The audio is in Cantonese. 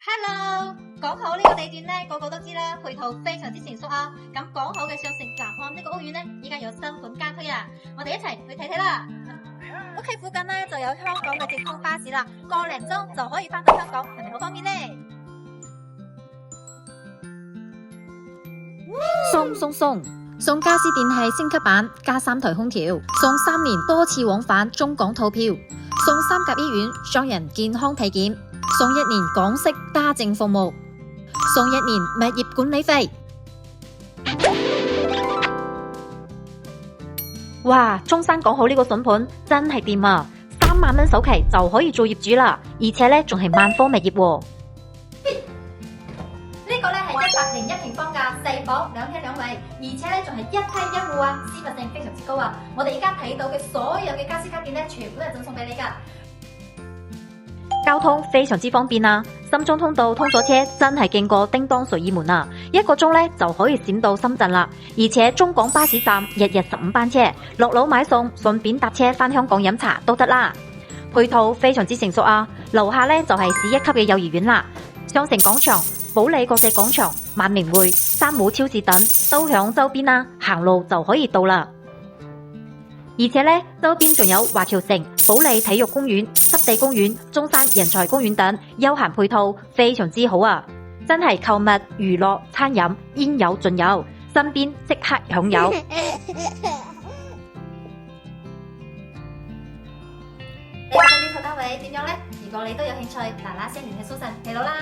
Hello，港口呢個地段呢，個個都知啦，配套非常之成熟啊。咁港口嘅上城南岸呢個屋苑呢，依家有新盤加推啊，我哋一齊去睇睇啦。屋企附近呢就有香港嘅直通巴士啦，個零鐘就可以翻到香港，係咪好方便呢？送家私電器升級版，加3台空調，送3年多次往返中港套票，送3甲醫院雙人健康體檢，送1年港式家政服務，送1年物業管理費。哇！中山港好呢個筍盤真係掂啊！3萬蚊首期就可以做業主啦，而且呢仲係萬科物業喎。呢個呢係101平方嘅4房2廳2衛，而且呢仲係一梯一戶啊，私密性非常之高啊！我哋而家睇到嘅所有嘅家私家電呢，全部都係贈送俾你噶。交通非常之方便啊！深中通道通咗車，真係勁過叮當隨意門啊！1個鐘呢就可以閃到深圳啦，而且中港巴士站日日15班車，落樓買餸，順便搭車返香港飲茶都得啦。配套非常之成熟啊！樓下呢就係市1級嘅幼兒園啦，上城廣場、保利國際廣場、萬明匯、山姆超市等都響周邊啦，行路就可以到啦。而且呢，周邊仲有華僑城、保利體育公園、濕地公園、中山人才公園等休閒配套，非常之好啊！真係購物、娛樂、餐飲應有盡有，身邊即刻享有。你覺得呢套單位點樣呢？如果你都有興趣，嗱嗱聲聯繫蘇神，嚟攞啦！